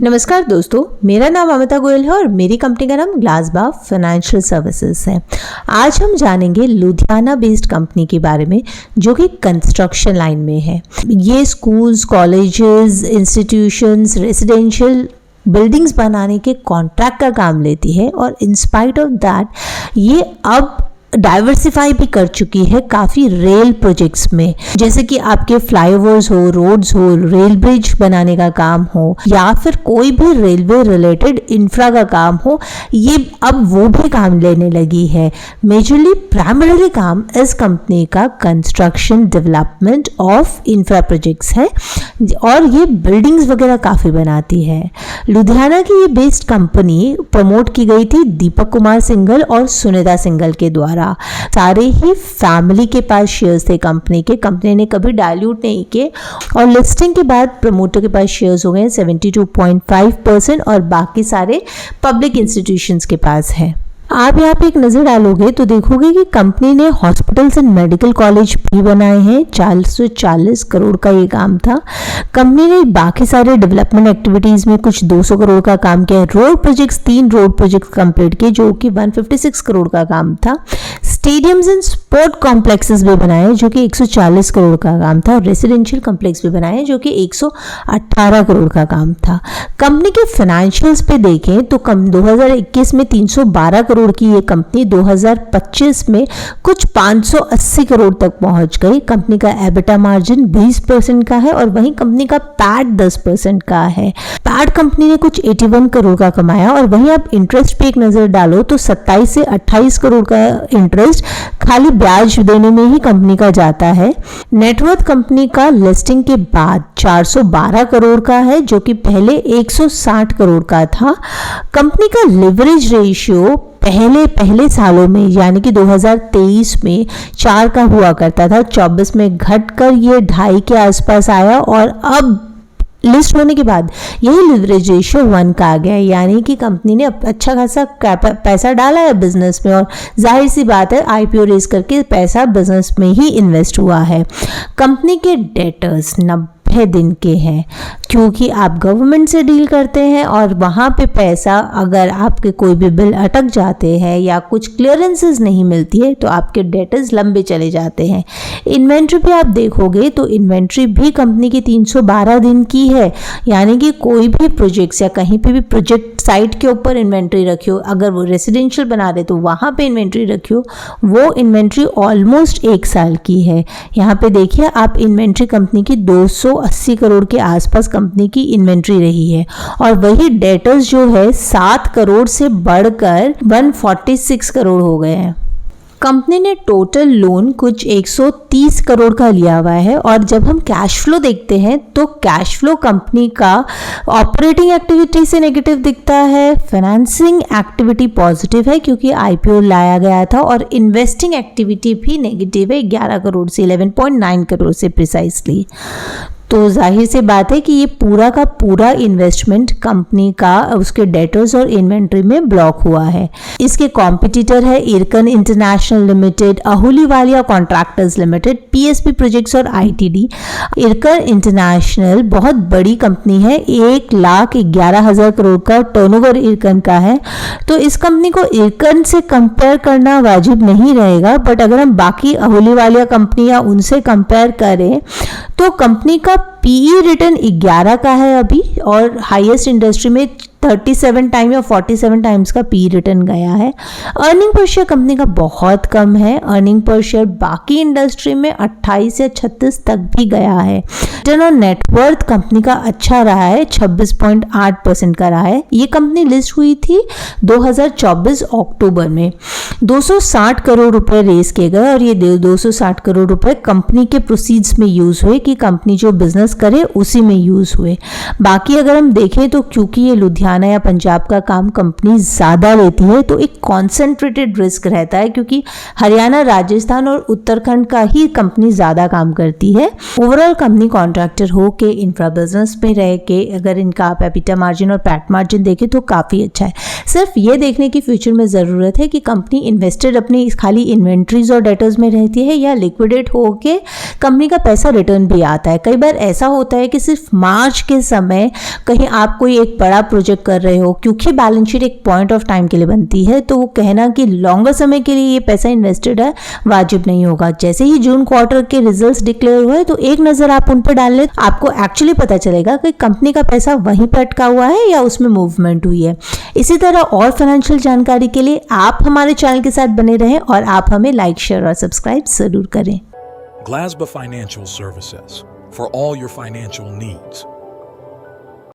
नमस्कार दोस्तों, मेरा नाम अमिता गोयल है और मेरी कंपनी का नाम ग्लासबा फाइनेंशियल सर्विसेज है। आज हम जानेंगे लुधियाना बेस्ड कंपनी के बारे में जो कि कंस्ट्रक्शन लाइन में है। ये schools, colleges, institutions, residential buildings बनाने के कॉन्ट्रैक्ट का काम लेती है और इन स्पाइट ऑफ दैट ये अब डाइवर्सिफाई भी कर चुकी है काफ़ी रेल प्रोजेक्ट्स में, जैसे कि आपके फ्लाईओवर्स हो, रोड्स हो, रेल ब्रिज बनाने का काम हो या फिर कोई भी रेलवे रिलेटेड इंफ्रा का काम हो, ये अब वो भी काम लेने लगी है। मेजरली प्राइमरी काम इस कंपनी का construction development of infra projects है और ये बिल्डिंग्स वगैरह काफ़ी बनाती है। लुधियाना की ये बेस्ड कंपनी प्रमोट की गई थी दीपक कुमार सिंघल और सुनीता सिंघल के द्वारा। सारे ही फैमिली के पास शेयर्स थे कंपनी ने कभी डाइल्यूट नहीं किए और लिस्टिंग के बाद प्रमोटर के पास शेयर्स हो गए 72.5% और बाकी सारे पब्लिक इंस्टीट्यूशंस के पास है। आप यहाँ पे एक नज़र डालोगे तो देखोगे कि कंपनी ने हॉस्पिटल्स एंड मेडिकल कॉलेज भी बनाए हैं। 440 करोड़ का ये काम था। कंपनी ने बाकी सारे डेवलपमेंट एक्टिविटीज़ में कुछ 200 करोड़ का काम किया। Road projects 3 road project complete किए जो कि 156 करोड़ का काम था। स्टेडियम्स एंड स्पोर्ट कॉम्प्लेक्सेस भी बनाए जो कि 140 करोड़ का काम था और रेसिडेंशियल कॉम्प्लेक्स भी बनाए जो कि 118 करोड़ का काम था। कंपनी के फाइनेंशियल्स पे देखें तो 2021 में 312 करोड़ की ये कंपनी 2025 में कुछ 580 करोड़ तक पहुंच गई। कंपनी का एबिटा मार्जिन 20% का है और वहीं कंपनी का पैट 10% का है। पैट कंपनी ने कुछ 81 करोड़ का कमाया और वहीं आप इंटरेस्ट पे एक नजर डालो तो 27 से 28 करोड़ का इंटरेस्ट खाली ब्याज देने में ही कंपनी का जाता है। नेटवर्थ कंपनी का लिस्टिंग के बाद 412 करोड़ का है जो कि पहले 160 करोड़ का था। कंपनी का लिवरेज रेशियो पहले सालों में यानी कि 2023 में 4 का हुआ करता था, 24 में घटकर ये 2.5 के आसपास आया और अब लिस्ट होने के बाद यही लिवरेज रेशियो 1 का आ गया। यानी कि कंपनी ने अच्छा खासा पैसा डाला है बिजनेस में और जाहिर सी बात है आईपीओ रेज करके पैसा बिजनेस में ही इन्वेस्ट हुआ है। कंपनी के डेटर्स 90 दिन के हैं क्योंकि आप गवर्नमेंट से डील करते हैं और वहाँ पे पैसा अगर आपके कोई भी बिल अटक जाते हैं या कुछ क्लियरेंसेस नहीं मिलती है तो आपके डेटर्स लंबे चले जाते हैं। इन्वेंट्री पे आप देखोगे तो इन्वेंट्री भी कंपनी की 312 दिन की है। यानी कि कोई भी प्रोजेक्ट्स या कहीं पे भी प्रोजेक्ट साइट के ऊपर इन्वेंट्री रखियो, अगर वो रेसिडेंशियल बना रहे तो वहाँ पे इन्वेंट्री रखियो, वो इन्वेंट्री ऑलमोस्ट 1 साल की है। यहाँ पे देखिए आप इन्वेंट्री कंपनी की 280 करोड़ के आसपास कंपनी की इन्वेंट्री रही है और वही डेटर्स जो है 7 करोड़ से बढ़कर 146 करोड़ हो गए हैं। कंपनी ने टोटल लोन कुछ 130 करोड़ का लिया हुआ है और जब हम कैश फ्लो देखते हैं तो कैश फ्लो कंपनी का ऑपरेटिंग एक्टिविटी से नेगेटिव दिखता है, फाइनेंसिंग एक्टिविटी पॉजिटिव है क्योंकि आईपीओ लाया गया था और इन्वेस्टिंग एक्टिविटी भी नेगेटिव है 11 करोड़ से 11.9 करोड़ से प्रिसाइसली। तो जाहिर सी बात है कि ये पूरा का पूरा इन्वेस्टमेंट कंपनी का उसके डेटर्स और इन्वेंट्री में ब्लॉक हुआ है। इसके कॉम्पिटिटर है Ircon International Limited, Ahluwalia contractors limited, PSP projects और आईटीडी। इरकन इंटरनेशनल बहुत बड़ी कंपनी है, 1,11,000 करोड़ का टर्नओवर इरकन का है। तो इस कंपनी को इरकन से कंपेयर करना वाजिब नहीं रहेगा, बट अगर हम बाकी अहुलीवालिया कंपनी या उनसे कंपेयर करें तो कंपनी का पीई रिटर्न 11 का है अभी और हाईएस्ट इंडस्ट्री में 37 टाइम या 47 टाइम्स का पी रिटर्न गया है। अर्निंग पर शेयर कंपनी का बहुत कम है। अर्निंग पर शेयर बाकी इंडस्ट्री में 28 या 36 तक भी गया है। रिटर्न ऑन नेटवर्थ कंपनी का अच्छा रहा है, 26.8% का रहा है। ये कंपनी लिस्ट हुई थी 2024 अक्टूबर में। 260 करोड़ रुपए रेस किए गए और ये 260 करोड़ रुपए कंपनी के प्रोसीड्स में यूज हुए कि कंपनी जो बिजनेस करे उसी में यूज हुए। बाकी अगर हम देखें तो क्योंकि ये लुधियाना या पंजाब का काम कंपनी ज़्यादा लेती है तो एक कॉन्सेंट्रेटेड रिस्क रहता है क्योंकि हरियाणा, राजस्थान और उत्तराखंड का ही कंपनी ज़्यादा काम करती है। ओवरऑल कंपनी कॉन्ट्रैक्टर हो के इंफ्रा बिजनेस में रह के अगर इनका आप एबिटा मार्जिन और पैट मार्जिन देखें तो काफ़ी अच्छा है। सिर्फ ये देखने की फ्यूचर में ज़रूरत है कि कंपनी इन्वेस्टेड अपनी खाली इन्वेंट्रीज और डेटर्स में रहती है या लिक्विडेट होके कंपनी का पैसा रिटर्न भी आता है। कई बार ऐसा होता है कि सिर्फ मार्च के समय कहीं आप कोई एक बड़ा प्रोजेक्ट कर रहे हो, क्योंकि बैलेंस शीट एक पॉइंट ऑफ टाइम के लिए बनती है, तो वो कहना कि लॉन्गर समय के लिए ये पैसा इन्वेस्टेड है वाजिब नहीं होगा। जैसे ही जून क्वार्टर के रिजल्ट्स डिक्लेयर हुए तो एक नजर आप उन पर डाल ले, आपको एक्चुअली पता चलेगा कि कंपनी का पैसा वहीं पर अटका हुआ है या उसमें मूवमेंट हुई है। इसी तरह और फाइनेंशियल जानकारी के लिए आप हमारे चैनल के साथ बने रहें और आप हमें लाइक, शेयर और सब्सक्राइब जरूर करें। Glasba Financial Services, for all your financial needs.